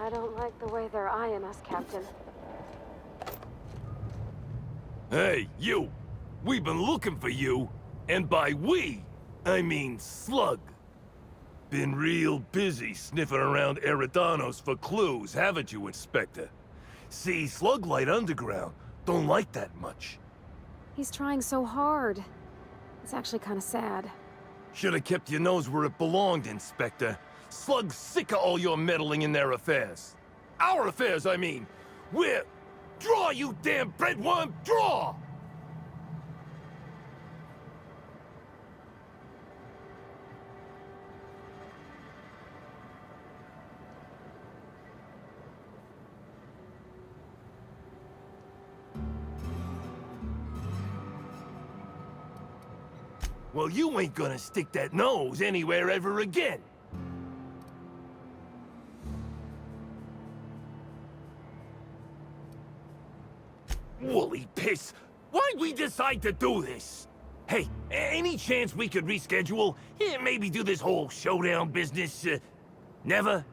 I don't like the way they're eyeing us, Captain. Hey, you! We've been looking for you, and by we, I mean Slug. Been real busy sniffing around Eridanos for clues, haven't you, Inspector? See, Slug Light Underground don't like that much. He's trying so hard. It's actually kind of sad. Should have kept your nose where it belonged, Inspector. Slug's sick of all your meddling in their affairs. Our affairs, I mean. We're... Draw, you damn breadworm, draw! Well, you ain't gonna stick that nose anywhere ever again. Woolly piss! Why'd we decide to do this? Hey, any chance we could reschedule? Yeah, maybe do this whole showdown business, never?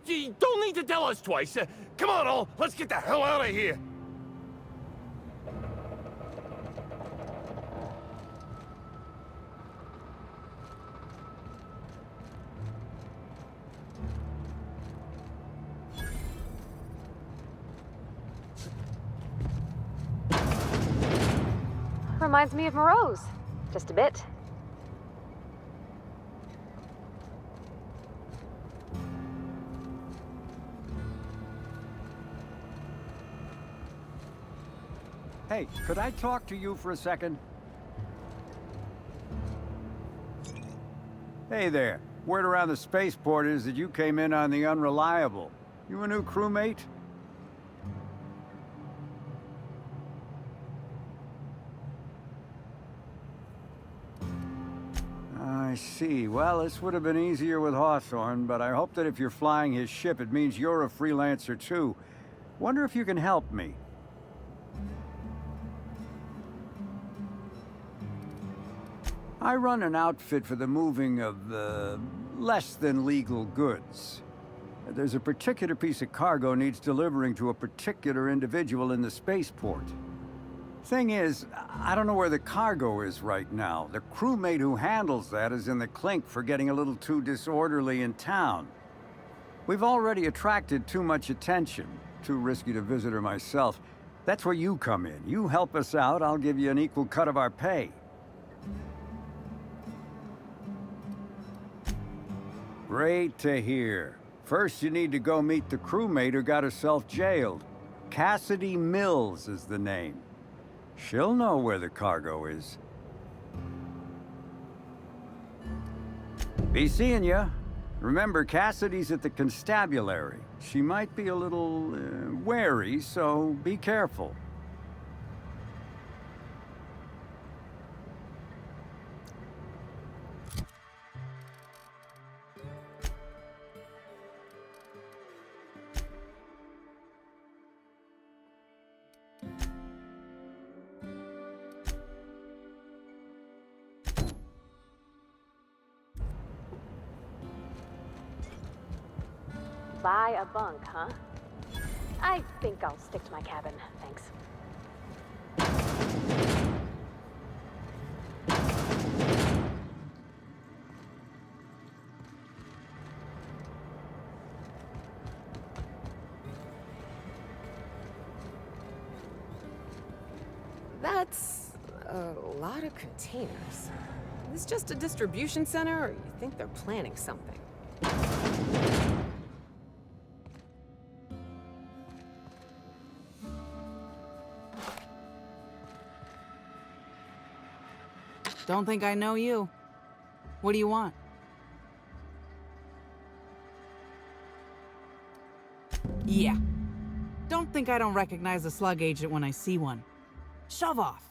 You don't need to tell us twice. Come on, all, let's get the hell out of here. Reminds me of Moreau's. Just a bit. Hey, could I talk to you for a second? Hey there. Word around the spaceport is that you came in on the Unreliable. You a new crewmate? I see. Well, this would have been easier with Hawthorne, but I hope that if you're flying his ship, it means you're a freelancer too. Wonder if you can help me. I run an outfit for the moving of, less than legal goods. There's a particular piece of cargo needs delivering to a particular individual in the spaceport. Thing is, I don't know where the cargo is right now. The crewmate who handles that is in the clink for getting a little too disorderly in town. We've already attracted too much attention. Too risky to visit her myself. That's where you come in. You help us out, I'll give you an equal cut of our pay. Great to hear. First, you need to go meet the crewmate who got herself jailed. Cassidy Mills is the name. She'll know where the cargo is. Be seeing ya. Remember, Cassidy's at the constabulary. She might be a little wary, so be careful. Buy a bunk, huh? I think I'll stick to my cabin, thanks. That's a lot of containers. Is this just a distribution center, or you think they're planning something? Don't think I know you. What do you want? Yeah. Don't think I don't recognize a slug agent when I see one. Shove off.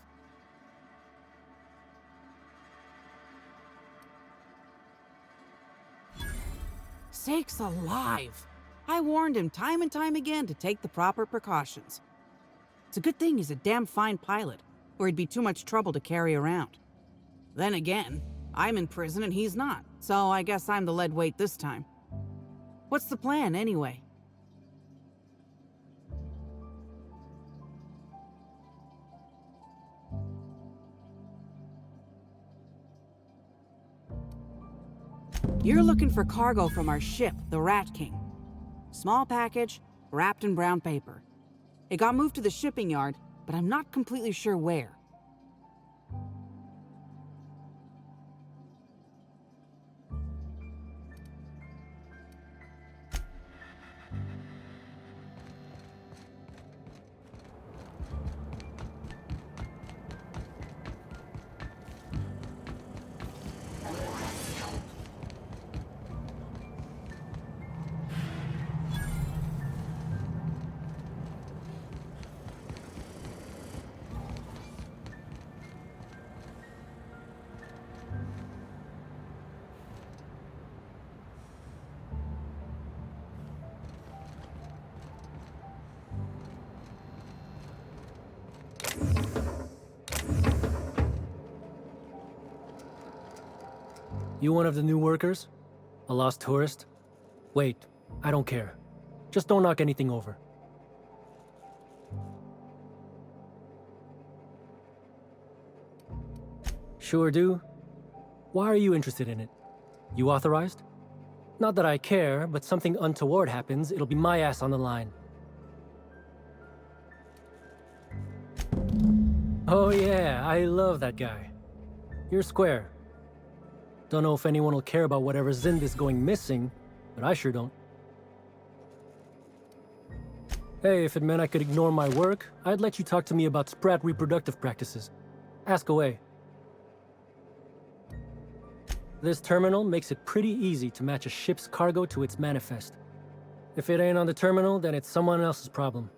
Sakes alive. I warned him time and time again to take the proper precautions. It's a good thing he's a damn fine pilot, or he'd be too much trouble to carry around. Then again, I'm in prison and he's not, so I guess I'm the lead weight this time. What's the plan, anyway? You're looking for cargo from our ship, the Rat King. Small package, wrapped in brown paper. It got moved to the shipping yard, but I'm not completely sure where. You one of the new workers? A lost tourist? Wait, I don't care. Just don't knock anything over. Sure do. Why are you interested in it? You authorized? Not that I care, but something untoward happens, it'll be my ass on the line. Oh yeah, I love that guy. You're square. Don't know if anyone will care about whatever's in this going missing, but I sure don't. Hey, if it meant I could ignore my work, I'd let you talk to me about sprat reproductive practices. Ask away. This terminal makes it pretty easy to match a ship's cargo to its manifest. If it ain't on the terminal, then it's someone else's problem.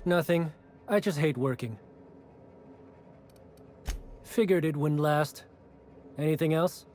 Nothing. I just hate working. Figured it wouldn't last. Anything else?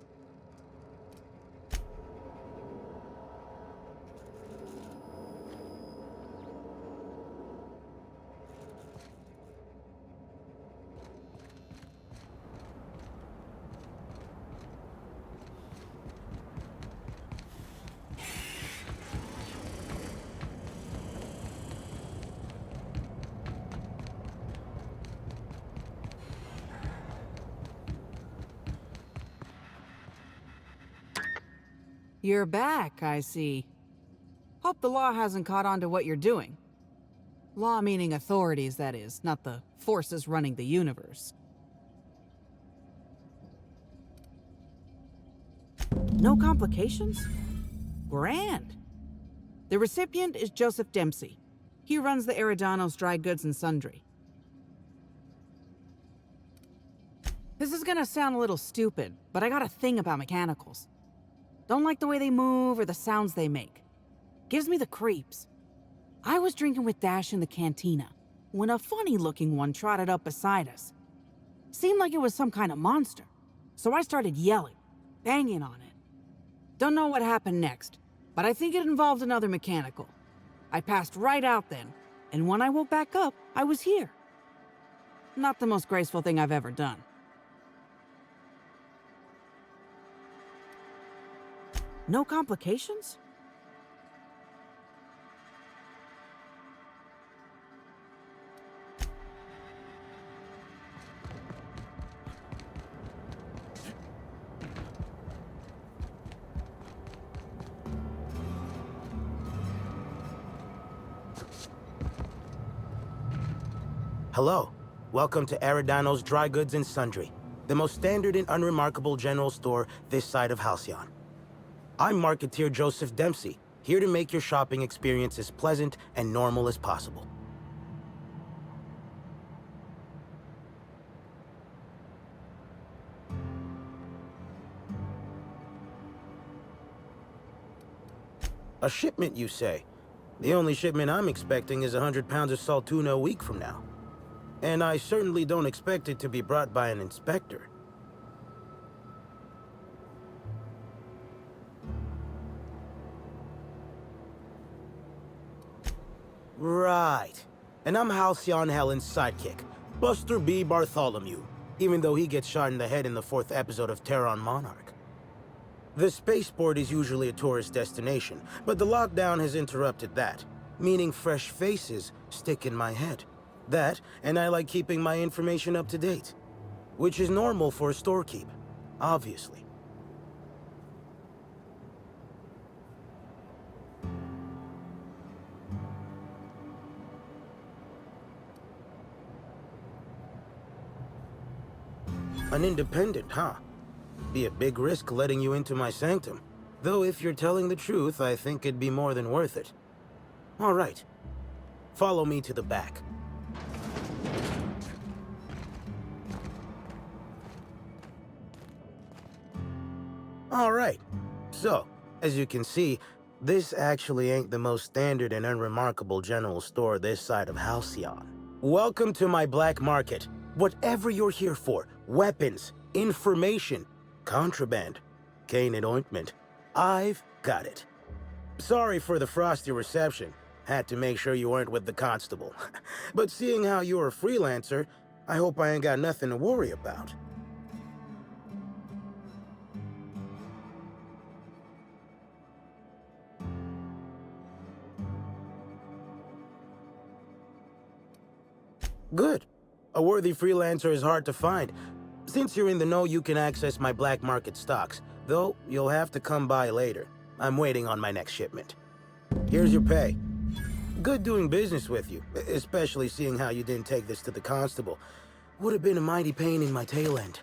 You're back, I see. Hope the law hasn't caught on to what you're doing. Law meaning authorities, that is, not the forces running the universe. No complications? Grand. The recipient is Joseph Dempsey. He runs the Eridanos Dry Goods and Sundry. This is gonna sound a little stupid, but I got a thing about mechanicals. Don't like the way they move or the sounds they make. Gives me the creeps. I was drinking with Dash in the cantina when a funny-looking one trotted up beside us. Seemed like it was some kind of monster, so I started yelling, banging on it. Don't know what happened next, but I think it involved another mechanical. I passed right out then, and when I woke back up, I was here. Not the most graceful thing I've ever done. No complications? Hello. Welcome to Eridanos Dry Goods and Sundry, the most standard and unremarkable general store this side of Halcyon. I'm Marketeer Joseph Dempsey, here to make your shopping experience as pleasant and normal as possible. A shipment, you say? The only shipment I'm expecting is 100 pounds of salt tuna a week from now. And I certainly don't expect it to be brought by an inspector. Right. And I'm Halcyon Helen's sidekick, Buster B. Bartholomew. even though he gets shot in the head in the 4th episode of Terran Monarch. The spaceport is usually a tourist destination, but the lockdown has interrupted that, meaning fresh faces stick in my head. That, and I like keeping my information up to date, which is normal for a storekeep, obviously. An independent, huh? Be a big risk letting you into my sanctum. Though if you're telling the truth, I think it'd be more than worth it. All right. Follow me to the back. All right. So, as you can see, this actually ain't the most standard and unremarkable general store this side of Halcyon. Welcome to my black market. Whatever you're here for, weapons, information, contraband, cane and ointment, I've got it. Sorry for the frosty reception. Had to make sure you weren't with the constable. But seeing how you're a freelancer, I hope I ain't got nothing to worry about. Good. A worthy freelancer is hard to find. Since you're in the know, you can access my black market stocks, though you'll have to come by later. I'm waiting on my next shipment. Here's your pay. Good doing business with you, especially seeing how you didn't take this to the constable. Would have been a mighty pain in my tail end.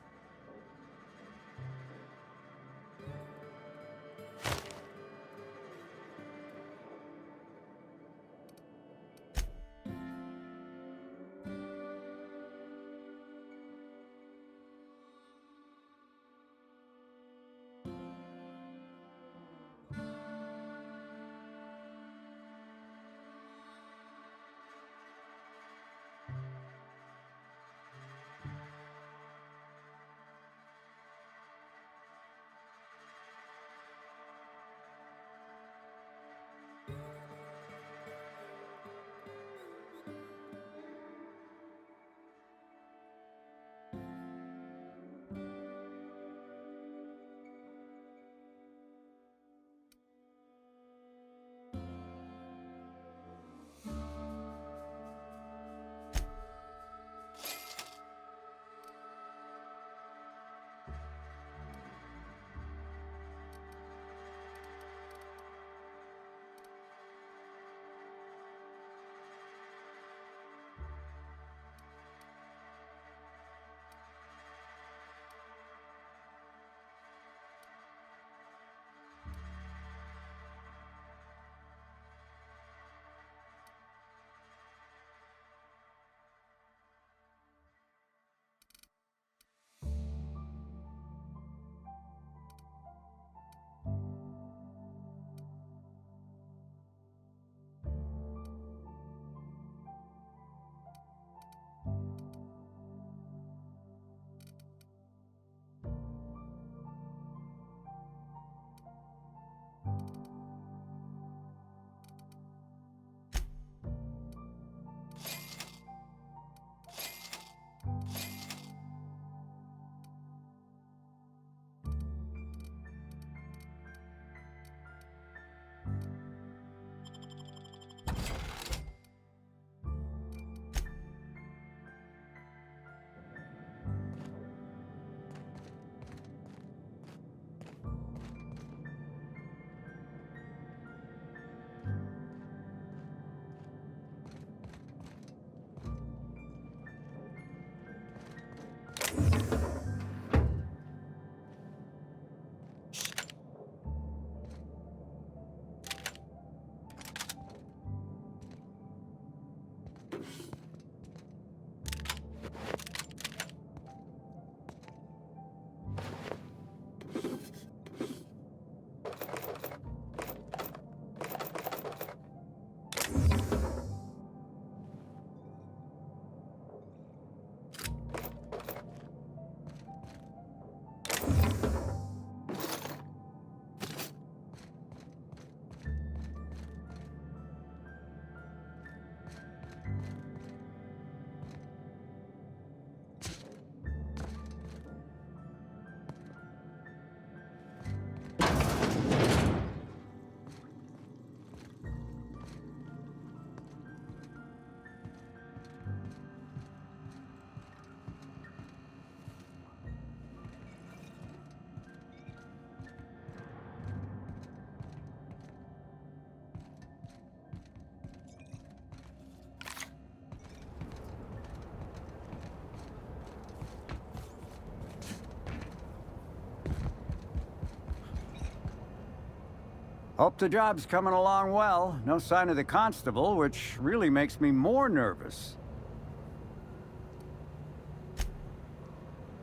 Hope the job's coming along well. No sign of the constable, which really makes me more nervous.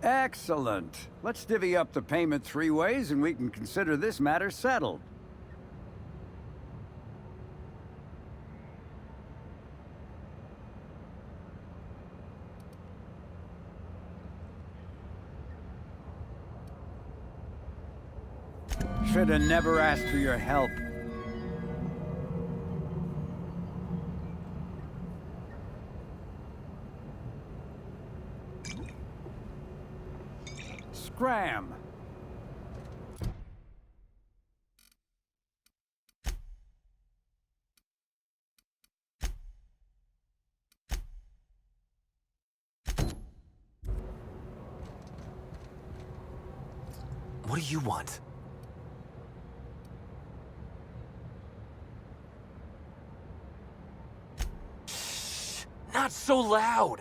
Excellent. Let's divvy up the payment 3 ways and we can consider this matter settled. Should have never asked for your help. Scram! What do you want? Shh! Not so loud!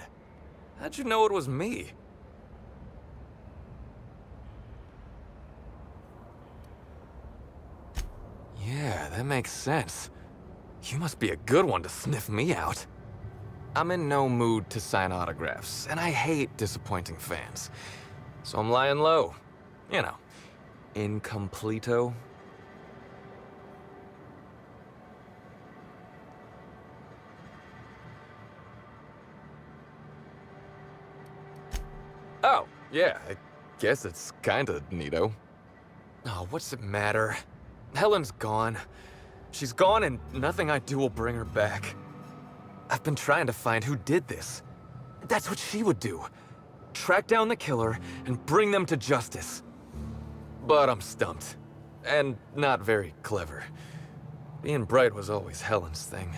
How'd you know it was me? Yeah, that makes sense. You must be a good one to sniff me out. I'm in no mood to sign autographs, and I hate disappointing fans. So I'm lying low. You know, incompleto. Oh, yeah, I guess it's kinda neato. Oh, what's it matter? Helen's gone. She's gone and nothing I do will bring her back. I've been trying to find who did this. That's what she would do. Track down the killer and bring them to justice. But I'm stumped. And not very clever. Being bright was always Helen's thing.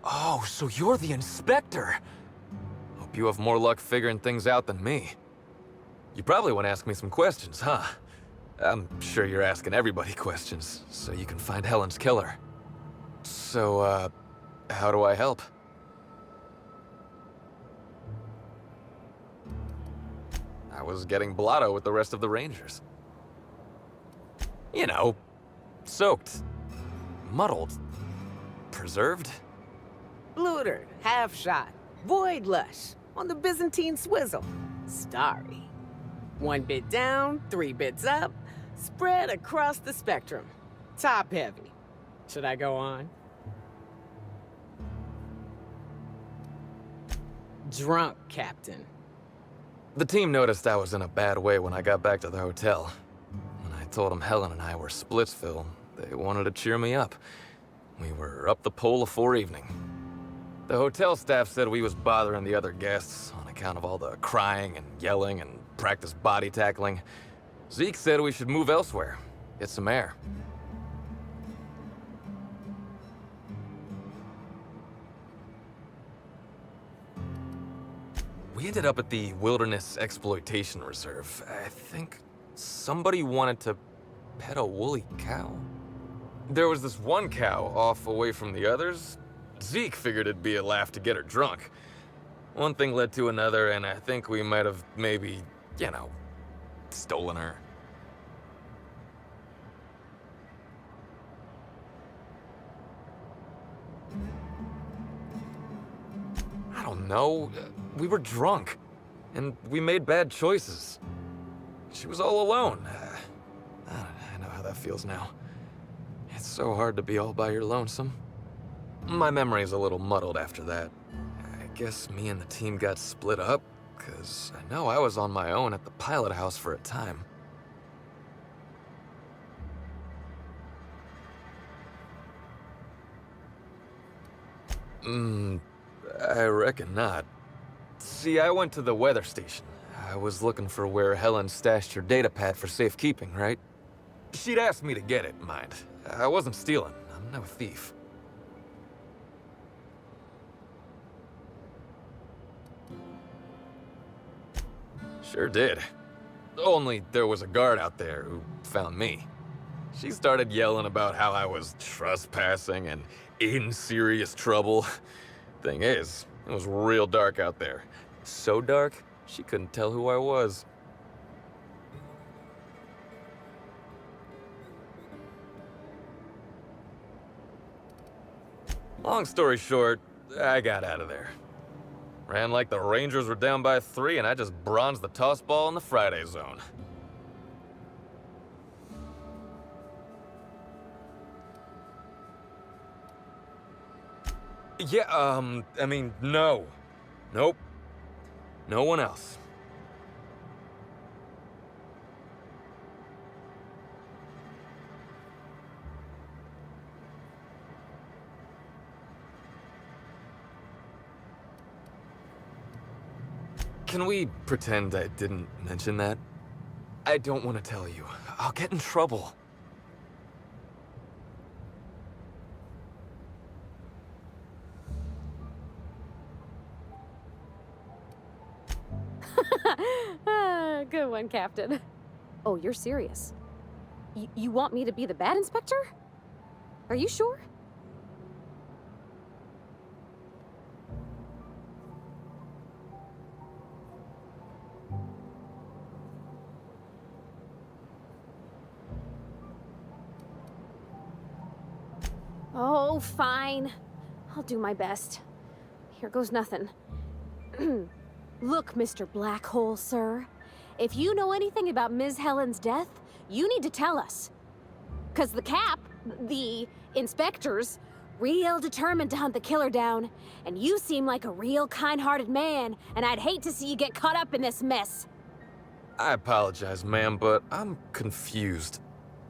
Oh, so you're the inspector! Hope you have more luck figuring things out than me. You probably want to ask me some questions, huh? I'm sure you're asking everybody questions, so you can find Helen's killer. So, how do I help? I was getting blotto with the rest of the Rangers. You know, soaked, muddled, preserved. Blootered, half shot, void lush, on the Byzantine swizzle. Starry. 1 bit down, 3 bits up, spread across the spectrum. Top heavy. Should I go on? Drunk, Captain. The team noticed I was in a bad way when I got back to the hotel. When I told them Helen and I were Splitsville, they wanted to cheer me up. We were up the pole afore evening. The hotel staff said we was bothering the other guests on account of all the crying and yelling and practice body tackling. Zeke said we should move elsewhere, get some air. We ended up at the Wilderness Exploitation Reserve. I think somebody wanted to pet a woolly cow. There was this one cow off away from the others. Zeke figured it'd be a laugh to get her drunk. One thing led to another, and I think we might have maybe, you know, stolen her. I don't know. We were drunk, and we made bad choices. She was all alone. I know how that feels now. It's so hard to be all by your lonesome. My memory's a little muddled after that. I guess me and the team got split up, because I know I was on my own at the pilot house for a time. I reckon not. See, I went to the weather station. I was looking for where Helen stashed her datapad for safekeeping, right? She'd asked me to get it, mind. I wasn't stealing. I'm no thief. Sure did. Only there was a guard out there who found me. She started yelling about how I was trespassing and in serious trouble. Thing is, it was real dark out there. So dark, She couldn't tell who I was. Long story short, I got out of there. Ran like the Rangers were down by 3, and I just bronzed the toss ball in the Friday zone. Yeah, I mean, no. Nope. No one else. Can we pretend I didn't mention that? I don't want to tell you. I'll get in trouble. Good one, Captain. Oh, you're serious? You want me to be the bad inspector? Are you sure? Oh, fine. I'll do my best. Here goes nothing. Look, Mr. Black Hole, sir. If you know anything about Ms. Helen's death, you need to tell us. 'Cause the inspectors, real determined to hunt the killer down, and you seem like a real kind-hearted man, and I'd hate to see you get caught up in this mess. I apologize, ma'am, but I'm confused.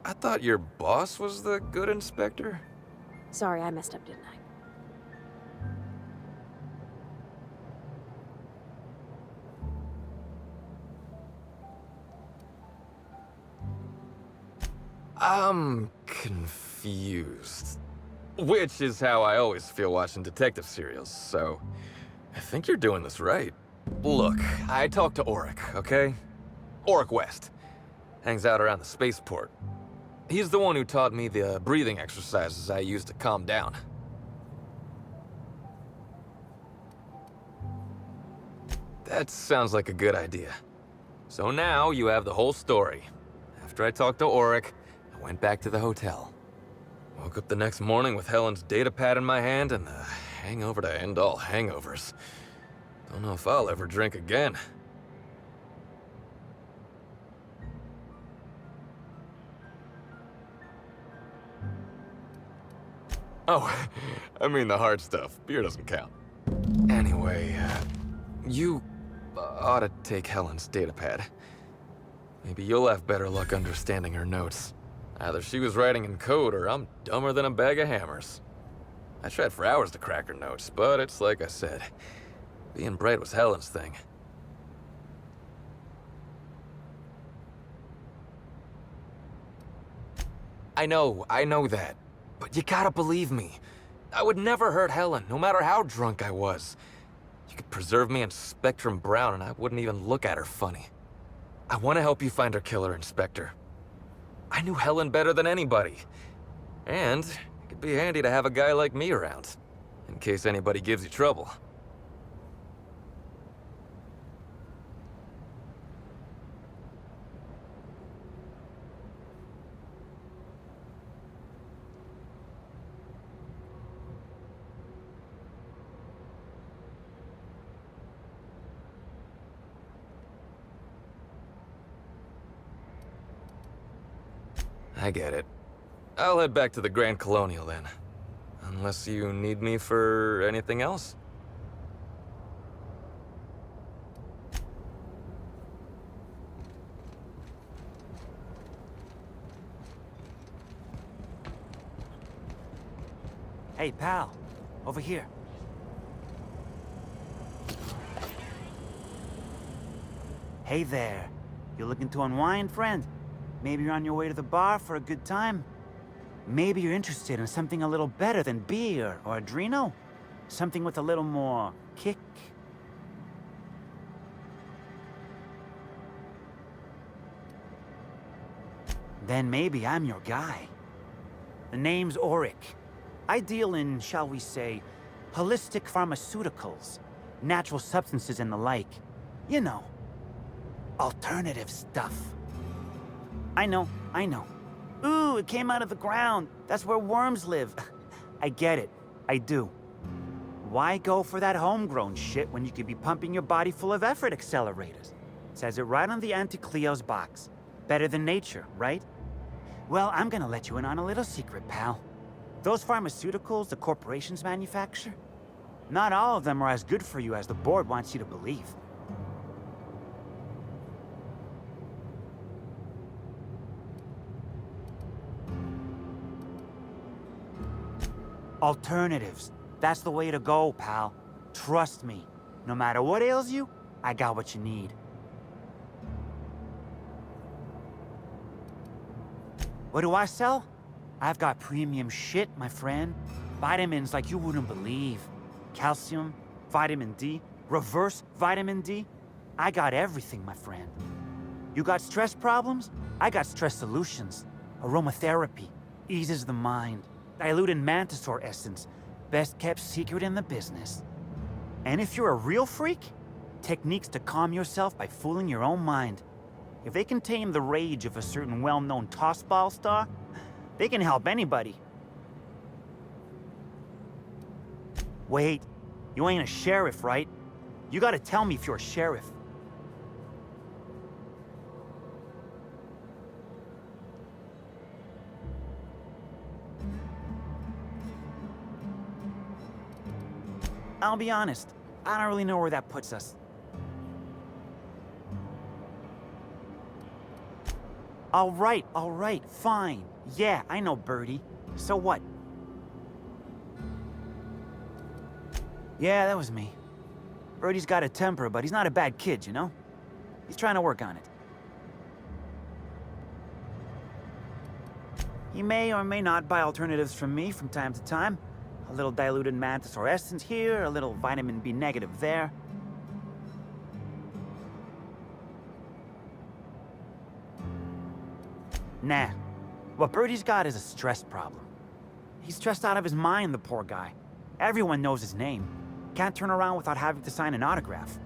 I thought your boss was the good inspector? Sorry, I messed up, didn't I? I'm confused. Which is how I always feel watching detective serials, so I think you're doing this right. Look, I talked to Auric, okay? Auric West. Hangs out around the spaceport. He's the one who taught me the breathing exercises I use to calm down. That sounds like a good idea. So now you have the whole story. After I talked to Auric, I went back to the hotel. Woke up the next morning with Helen's data pad in my hand and the hangover to end all hangovers. Don't know if I'll ever drink again. Oh, I mean the hard stuff. Beer doesn't count. Anyway, you ought to take Helen's datapad. Maybe you'll have better luck understanding her notes. Either she was writing in code or I'm dumber than a bag of hammers. I tried for hours to crack her notes, but it's like I said. Being bright was Helen's thing. I know that. But you gotta believe me. I would never hurt Helen, no matter how drunk I was. You could preserve me in Spectrum Brown and I wouldn't even look at her funny. I want to help you find her killer, Inspector. I knew Helen better than anybody. And it could be handy to have a guy like me around, in case anybody gives you trouble. I get it. I'll head back to the Grand Colonial then. Unless you need me for anything else? Hey, pal. Over here. Hey there. You looking to unwind, friend? Maybe you're on your way to the bar for a good time? Maybe you're interested in something a little better than beer or Adreno? Something with a little more kick? Then maybe I'm your guy. The name's Auric. I deal in, shall we say, holistic pharmaceuticals, natural substances and the like. You know, alternative stuff. I know. Ooh, it came out of the ground. That's where worms live. I get it. I do. Why go for that homegrown shit when you could be pumping your body full of effort accelerators? Says it right on the Anti-Cleo's box. Better than nature, right? Well, I'm gonna let you in on a little secret, pal. Those pharmaceuticals the corporations manufacture, not all of them are as good for you as the board wants you to believe. Alternatives. That's the way to go, pal. Trust me. No matter what ails you, I got what you need. What do I sell? I've got premium shit, my friend. Vitamins like you wouldn't believe. Calcium, vitamin D, reverse vitamin D. I got everything, my friend. You got stress problems? I got stress solutions. Aromatherapy eases the mind. Diluted mantisaur essence, best kept secret in the business. And if you're a real freak, techniques to calm yourself by fooling your own mind. If they can tame the rage of a certain well-known tossball star, they can help anybody. Wait, you ain't a sheriff, right? You gotta tell me if you're a sheriff. I'll be honest, I don't really know where that puts us. All right, fine. Yeah, I know Birdie. So what? Yeah, that was me. Birdie's got a temper, but he's not a bad kid, you know? He's trying to work on it. He may or may not buy alternatives from me from time to time. A little diluted mantisaur essence here, a little vitamin B negative there. Nah. What Birdie's got is a stress problem. He's stressed out of his mind, the poor guy. Everyone knows his name. Can't turn around without having to sign an autograph.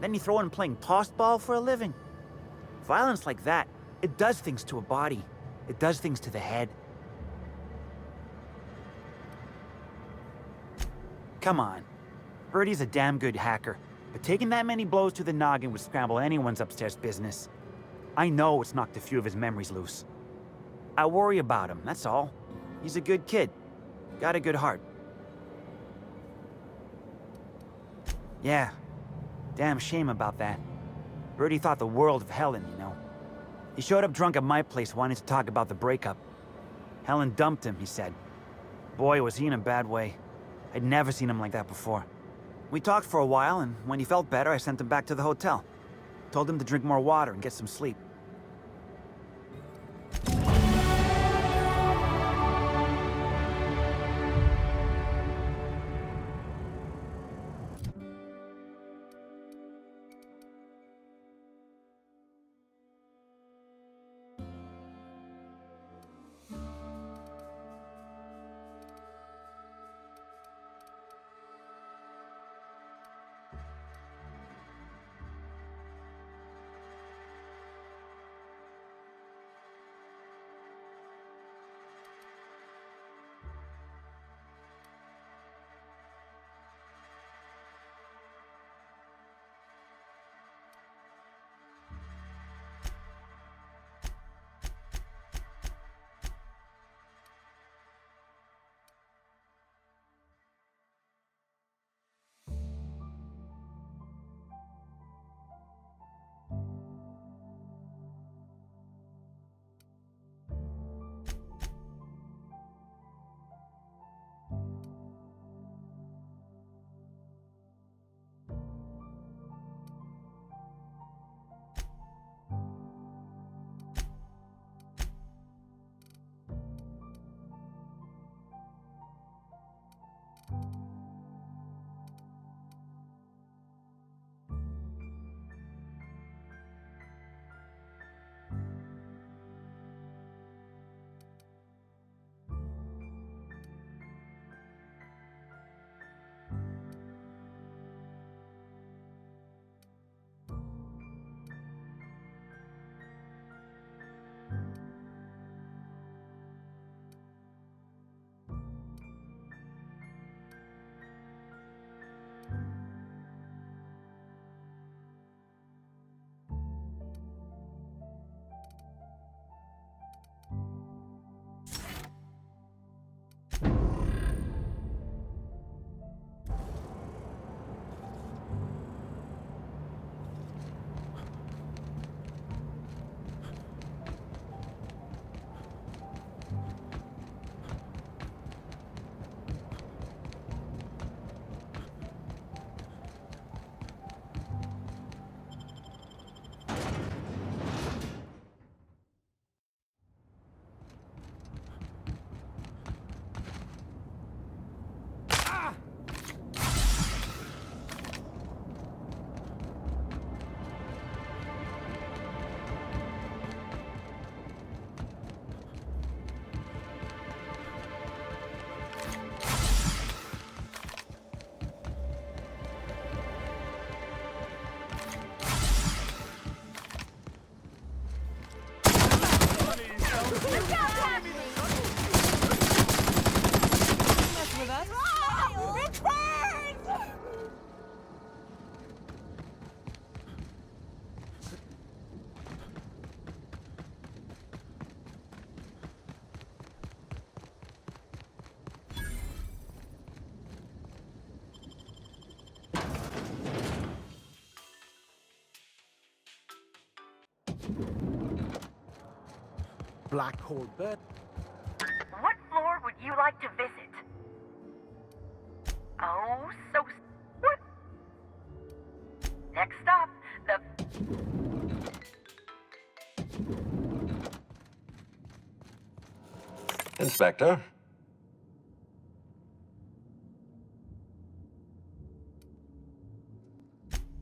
Then you throw in playing tossball for a living. Violence like that, it does things to a body. It does things to the head. Come on. Birdie's a damn good hacker, but taking that many blows to the noggin would scramble anyone's upstairs business. I know it's knocked a few of his memories loose. I worry about him, that's all. He's a good kid. Got a good heart. Yeah. Damn shame about that. Birdie thought the world of Helen, you know. He showed up drunk at my place wanting to talk about the breakup. Helen dumped him, he said. Boy, was he in a bad way. I'd never seen him like that before. We talked for a while, and when he felt better, I sent him back to the hotel. Told him to drink more water and get some sleep. Black hole bed. What floor would you like to visit? Oh, so... What? Next stop, the... Inspector?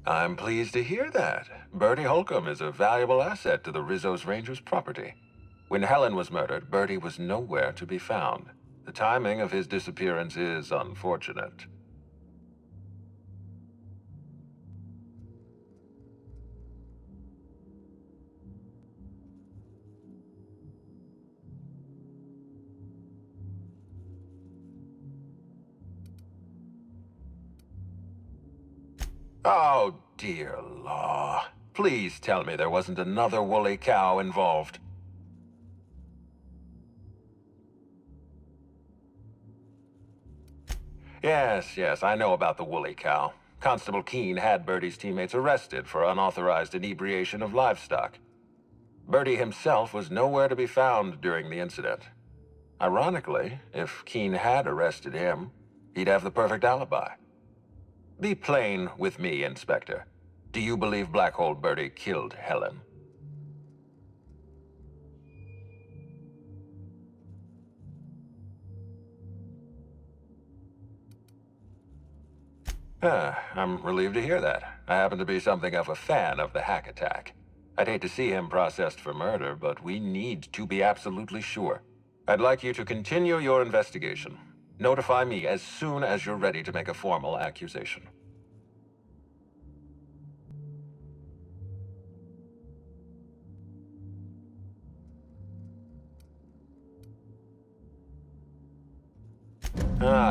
I'm pleased to hear that. Bertie Holcomb is a valuable asset to the Rizzo's Rangers property. When Helen was murdered, Bertie was nowhere to be found. The timing of his disappearance is unfortunate. Oh, dear law. Please tell me there wasn't another woolly cow involved. Yes, I know about the woolly cow. Constable Keene had Bertie's teammates arrested for unauthorized inebriation of livestock. Bertie himself was nowhere to be found during the incident. Ironically, if Keene had arrested him, he'd have the perfect alibi. Be plain with me, Inspector. Do you believe Black Hole Bertie killed Helen? I'm relieved to hear that. I happen to be something of a fan of the hack attack. I'd hate to see him processed for murder, but we need to be absolutely sure. I'd like you to continue your investigation. Notify me as soon as you're ready to make a formal accusation.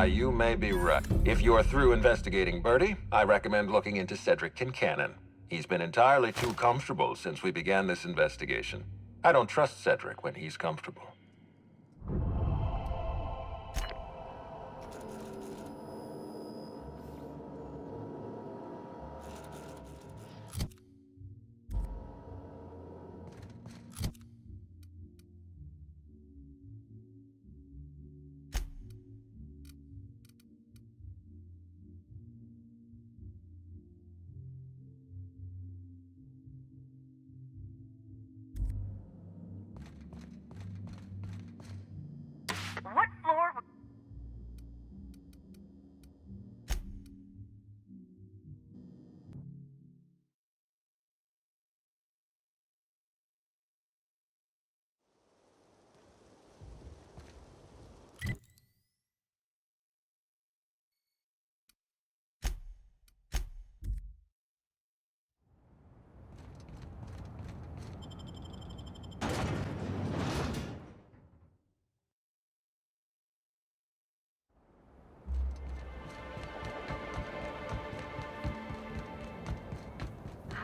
You may be right. If you're through investigating Bertie, I recommend looking into Cedric Kincannon. He's been entirely too comfortable since we began this investigation. I don't trust Cedric when he's comfortable. What floor would...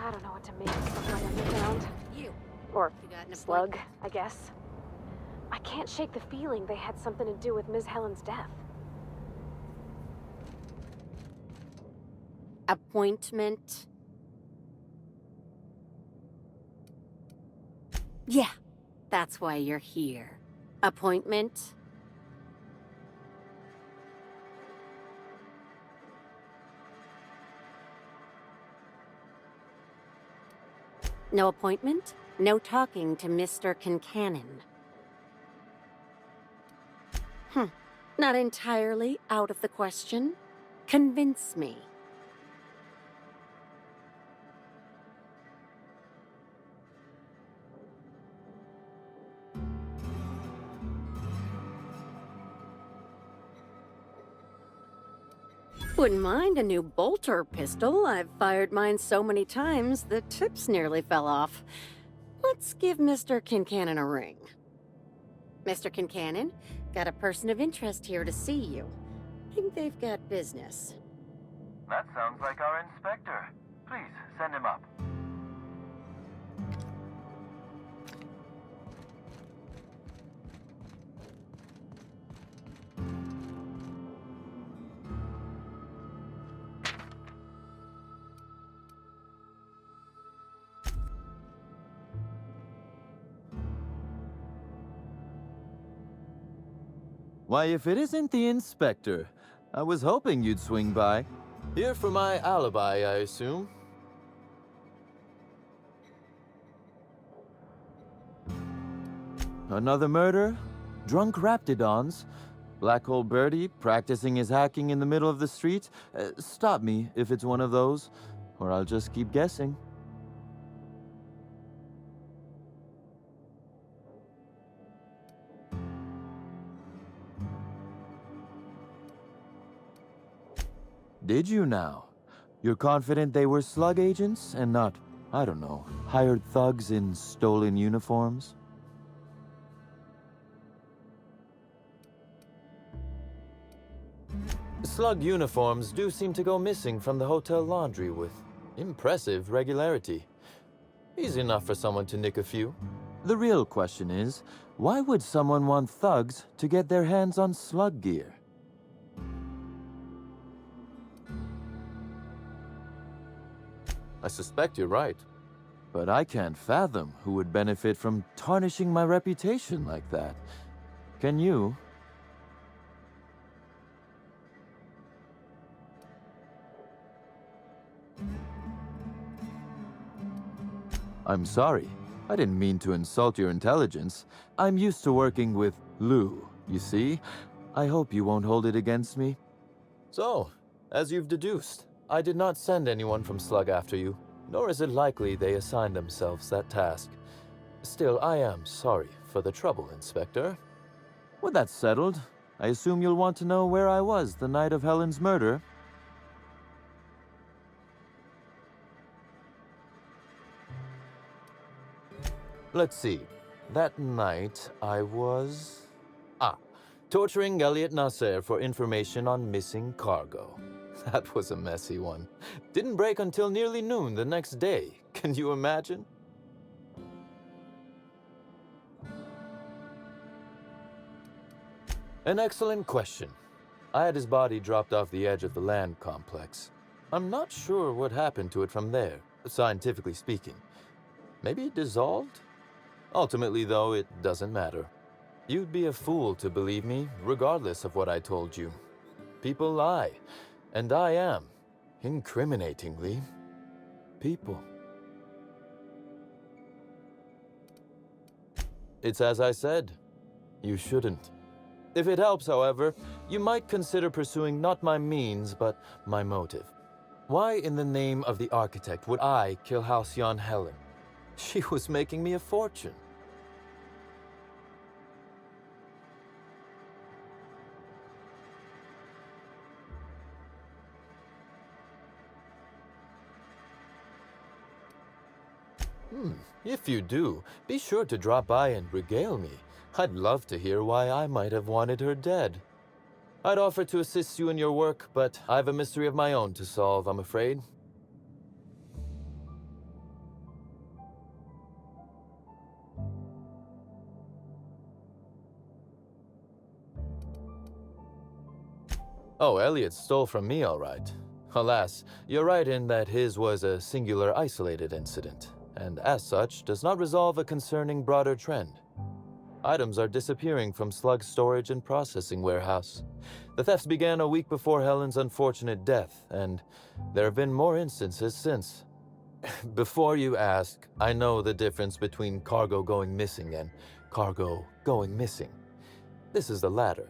I don't know what to make of something underground. Or slug, I guess. I can't shake the feeling they had something to do with Ms. Helen's death. Appointment? Yeah, that's why you're here. Appointment? No appointment? No talking to Mr. Kincannon. Not entirely out of the question. Convince me. Wouldn't mind a new bolter pistol. I've fired mine so many times, the tips nearly fell off. Let's give Mr. Kincannon a ring. Mr. Kincannon, got a person of interest here to see you. Think they've got business. That sounds like our inspector. Please, send him up. Why, if it isn't the inspector, I was hoping you'd swing by. Here for my alibi, I assume. Another murder? Drunk Raptidons? Black Hole Birdie practicing his hacking in the middle of the street? Stop me if it's one of those, or I'll just keep guessing. Did you now? You're confident they were slug agents and not, I don't know, hired thugs in stolen uniforms? Slug uniforms do seem to go missing from the hotel laundry with impressive regularity. Easy enough for someone to nick a few. The real question is, why would someone want thugs to get their hands on slug gear? I suspect you're right. But I can't fathom who would benefit from tarnishing my reputation like that. Can you? I'm sorry. I didn't mean to insult your intelligence. I'm used to working with Lou, you see? I hope you won't hold it against me. So, as you've deduced, I did not send anyone from Slug after you, nor is it likely they assigned themselves that task. Still, I am sorry for the trouble, Inspector. With that settled, I assume you'll want to know where I was the night of Helen's murder. Let's see. That night, I was... torturing Elliot Nasser for information on missing cargo. That was a messy one. Didn't break until nearly noon the next day. Can you imagine? An excellent question. I had his body dropped off the edge of the land complex. I'm not sure what happened to it from there, scientifically speaking. Maybe it dissolved? Ultimately, though, it doesn't matter. You'd be a fool to believe me, regardless of what I told you. People lie, and I am, incriminatingly, people. It's as I said. You shouldn't. If it helps, however, you might consider pursuing not my means, but my motive. Why in the name of the architect would I kill Halcyon Helen? She was making me a fortune. If you do, be sure to drop by and regale me. I'd love to hear why I might have wanted her dead. I'd offer to assist you in your work, but I have a mystery of my own to solve, I'm afraid. Oh, Elliot stole from me, all right. Alas, you're right in that his was a singular isolated incident, and as such, does not resolve a concerning broader trend. Items are disappearing from Slug's storage and processing warehouse. The thefts began a week before Helen's unfortunate death, and there have been more instances since. Before you ask, I know the difference between cargo going missing and cargo going missing. This is the latter.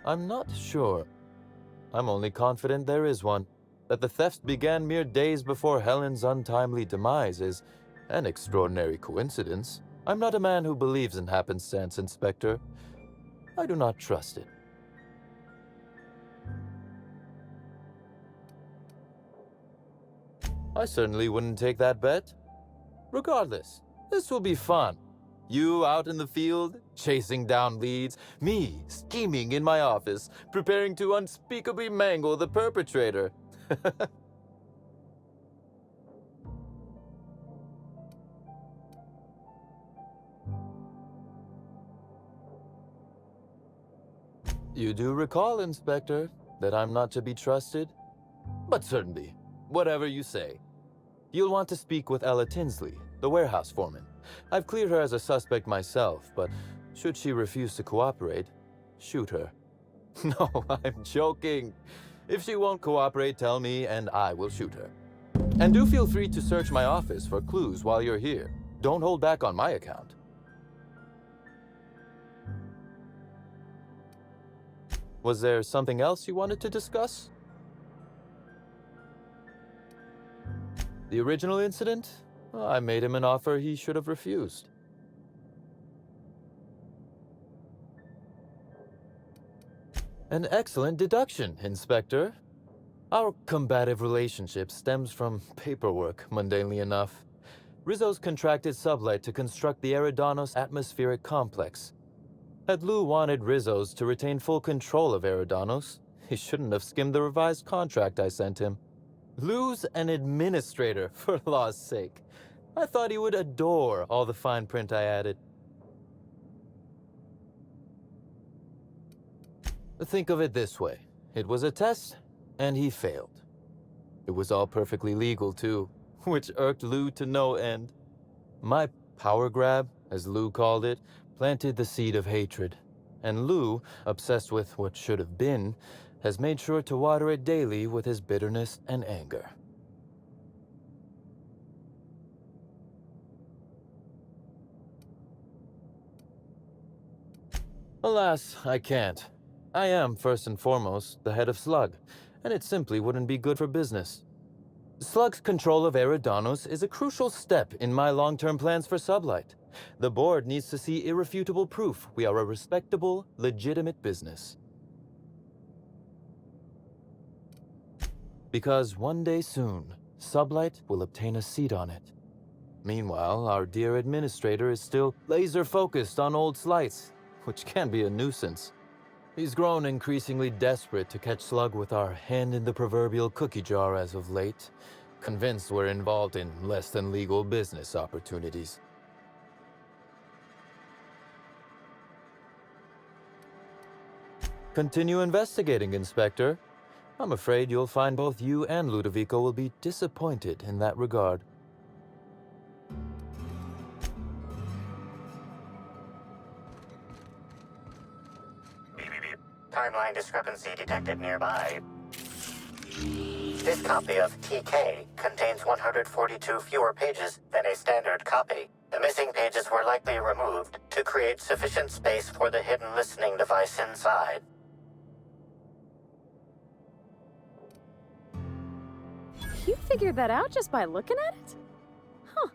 I'm not sure. I'm only confident there is one. That the thefts began mere days before Helen's untimely demise is an extraordinary coincidence. I'm not a man who believes in happenstance, Inspector. I do not trust it. I certainly wouldn't take that bet. Regardless, this will be fun. You out in the field, chasing down leads, me scheming in my office, preparing to unspeakably mangle the perpetrator. You do recall, Inspector, that I'm not to be trusted? But certainly, whatever you say. You'll want to speak with Ella Tinsley, the warehouse foreman. I've cleared her as a suspect myself, but should she refuse to cooperate, shoot her. No, I'm joking. If she won't cooperate, tell me and I will shoot her. And do feel free to search my office for clues while you're here. Don't hold back on my account. Was there something else you wanted to discuss? The original incident? Well, I made him an offer he should have refused. An excellent deduction, Inspector. Our combative relationship stems from paperwork, mundanely enough. Rizzo's contracted Sublight to construct the Eridanos atmospheric complex. Had Lou wanted Rizzo's to retain full control of Eridanos, he shouldn't have skimmed the revised contract I sent him. Lou's an administrator, for law's sake. I thought he would adore all the fine print I added. Think of it this way. It was a test, and he failed. It was all perfectly legal, too, which irked Lou to no end. My power grab, as Lou called it, planted the seed of hatred. And Lou, obsessed with what should have been, has made sure to water it daily with his bitterness and anger. Alas, I can't. I am, first and foremost, the head of Slug, and it simply wouldn't be good for business. Slug's control of Eridanos is a crucial step in my long-term plans for Sublight. The board needs to see irrefutable proof we are a respectable, legitimate business. Because one day soon, Sublight will obtain a seat on it. Meanwhile, our dear administrator is still laser-focused on old slights, which can be a nuisance. He's grown increasingly desperate to catch Slug with our hand in the proverbial cookie jar as of late, convinced we're involved in less than legal business opportunities. Continue investigating, Inspector. I'm afraid you'll find both you and Ludovico will be disappointed in that regard. Timeline discrepancy detected nearby. This copy of TK contains 142 fewer pages than a standard copy. The missing pages were likely removed to create sufficient space for the hidden listening device inside. You figured that out just by looking at it? Huh.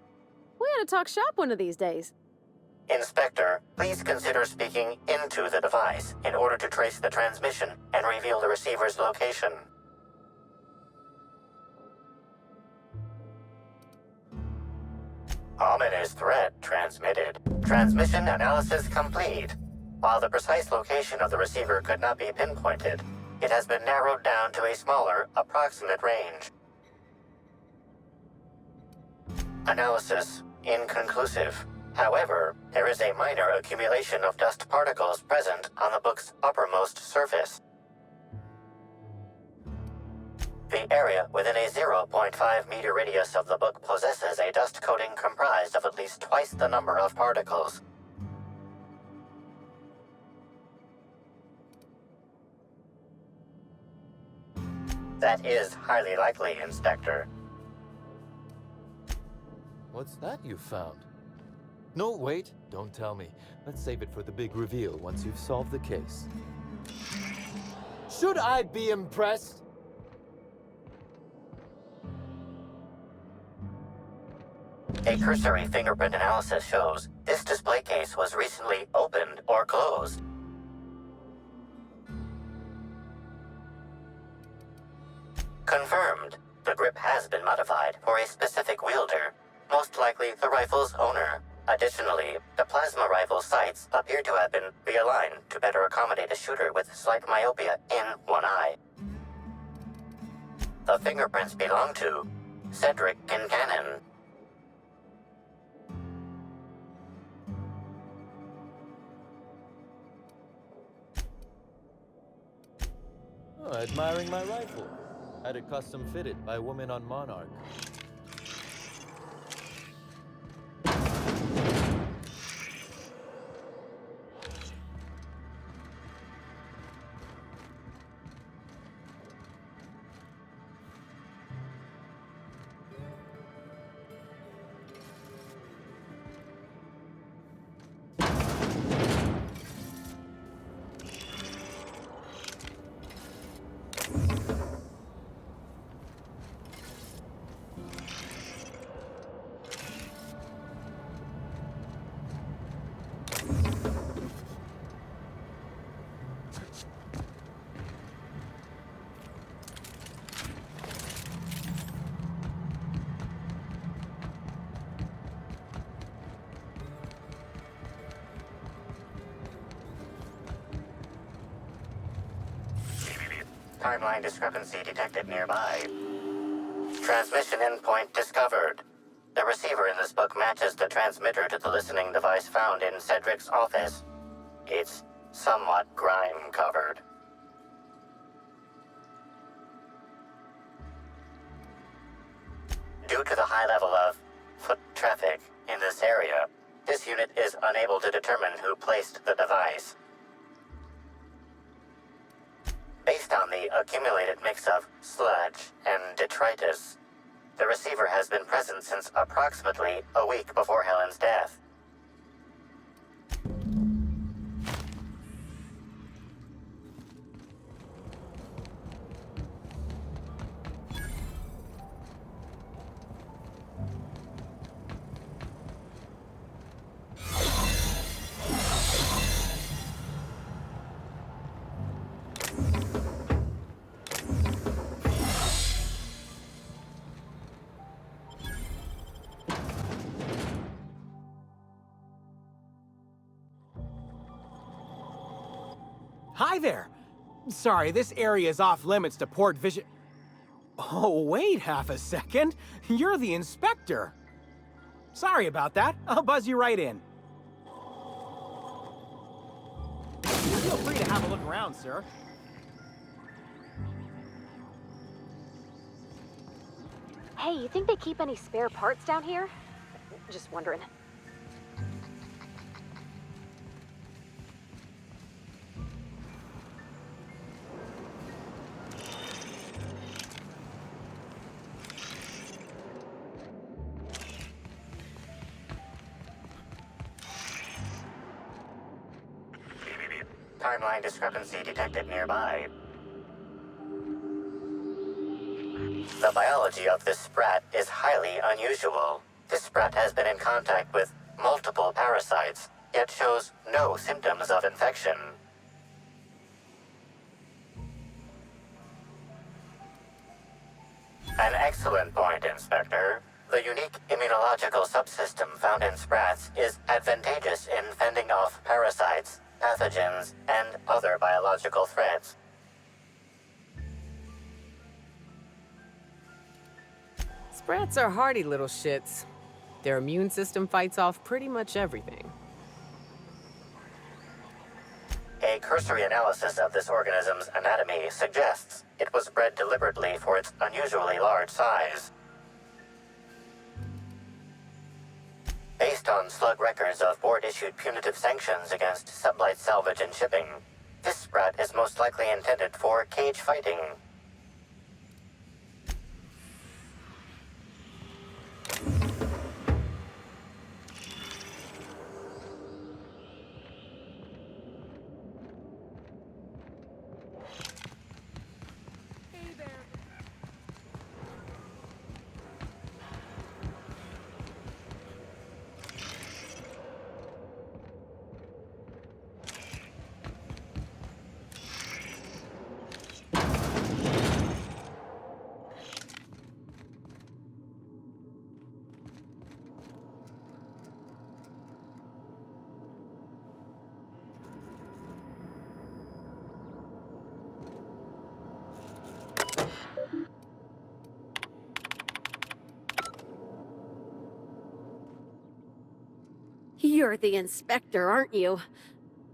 We ought to talk shop one of these days. Inspector, please consider speaking into the device in order to trace the transmission and reveal the receiver's location. Ominous threat transmitted. Transmission analysis complete. While the precise location of the receiver could not be pinpointed, it has been narrowed down to a smaller, approximate range. Analysis inconclusive. However, there is a minor accumulation of dust particles present on the book's uppermost surface. The area within a 0.5 meter radius of the book possesses a dust coating comprised of at least twice the number of particles. That is highly likely, Inspector. What's that you found? No, wait, don't tell me. Let's save it for the big reveal once you've solved the case. Should I be impressed? A cursory fingerprint analysis shows this display case was recently opened or closed. Confirmed. The grip has been modified for a specific wielder, most likely the rifle's owner. Additionally, the plasma rifle sights appear to have been realigned to better accommodate a shooter with slight myopia in one eye. The fingerprints belong to Cedric Kincannon. Oh, admiring my rifle. Had it custom fitted by a woman on Monarch. Timeline discrepancy detected nearby. Transmission endpoint discovered. The receiver in this book matches the transmitter to the listening device found in Cedric's office. It's somewhat grime-covered. Due to the high level of foot traffic in this area, this unit is unable to determine who placed the device. Based on the accumulated mix of sludge and detritus, the receiver has been present since approximately a week before Helen's death. Hi there! Sorry, this area is off limits to port vision. Oh, wait half a second. You're the inspector. Sorry about that. I'll buzz you right in. Feel free to have a look around, sir. Hey, you think they keep any spare parts down here? Just wondering. Timeline discrepancy detected nearby. The biology of this sprat is highly unusual. This sprat has been in contact with multiple parasites, yet shows no symptoms of infection. An excellent point, Inspector. The unique immunological subsystem found in sprats is advantageous in fending off parasites, pathogens, and other biological threats. Sprats are hardy little shits. Their immune system fights off pretty much everything. A cursory analysis of this organism's anatomy suggests it was bred deliberately for its unusually large size. Based on slug records of board-issued punitive sanctions against sublight salvage and shipping, this sprat is most likely intended for cage fighting. You're the inspector, aren't you?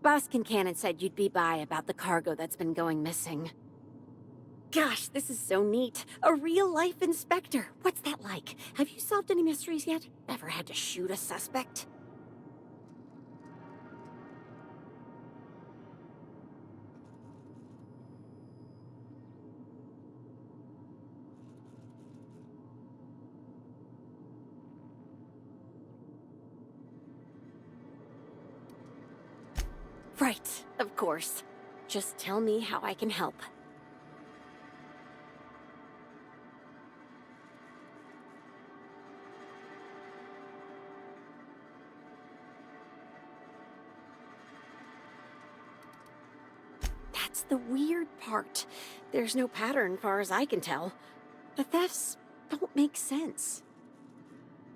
Boss Kincannon said you'd be by about the cargo that's been going missing. Gosh, this is so neat. A real-life inspector. What's that like? Have you solved any mysteries yet? Ever had to shoot a suspect? Right, of course. Just tell me how I can help. That's the weird part. There's no pattern, far as I can tell. The thefts don't make sense.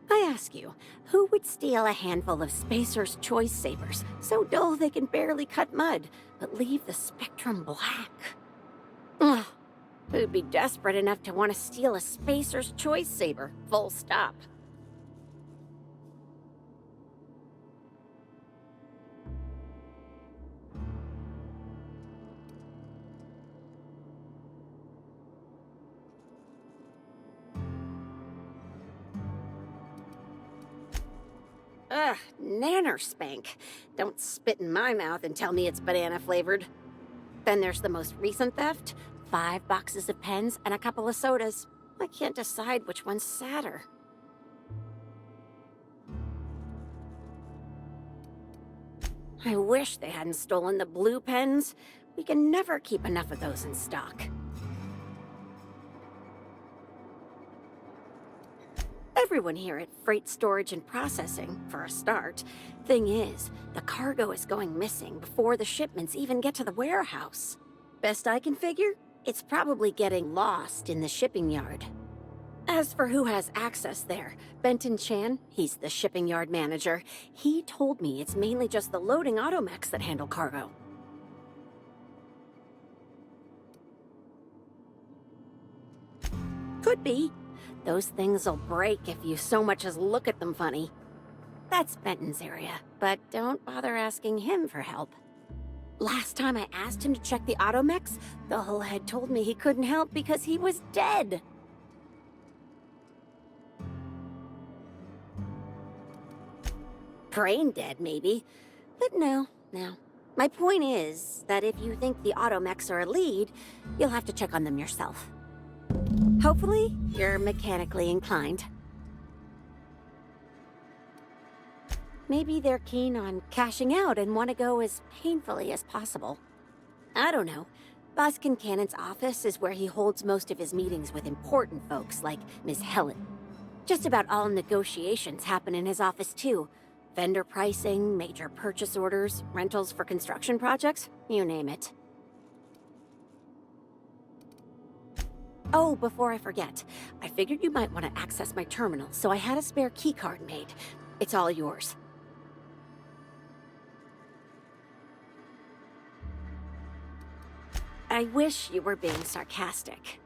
I ask you, who would steal a handful of Spacer's Choice Sabers, so dull they can barely cut mud, but leave the spectrum black? Ugh, Who'd be desperate enough to want to steal a Spacer's Choice saber, full stop. Ugh, nanner spank. Don't spit in my mouth and tell me it's banana flavored. Then there's the most recent theft. 5 boxes of pens and a couple of sodas. I can't decide which one's sadder. I wish they hadn't stolen the blue pens. We can never keep enough of those in stock. Everyone here at Freight Storage and Processing, for a start. Thing is, the cargo is going missing before the shipments even get to the warehouse. Best I can figure, it's probably getting lost in the shipping yard. As for who has access there, Benton Chan, he's the shipping yard manager, he told me it's mainly just the loading automechs that handle cargo. Could be. Those things'll break if you so much as look at them funny. That's Benton's area, but don't bother asking him for help. Last time I asked him to check the automechs, the whole head told me he couldn't help because he was dead. Brain dead, maybe. But no. My point is that if you think the automechs are a lead, you'll have to check on them yourself. Hopefully, you're mechanically inclined. Maybe they're keen on cashing out and want to go as painfully as possible. I don't know. Boss Kincannon's office is where he holds most of his meetings with important folks like Miss Helen. Just about all negotiations happen in his office too. Vendor pricing, major purchase orders, rentals for construction projects, you name it. Oh, before I forget, I figured you might want to access my terminal, so I had a spare keycard made. It's all yours. I wish you were being sarcastic.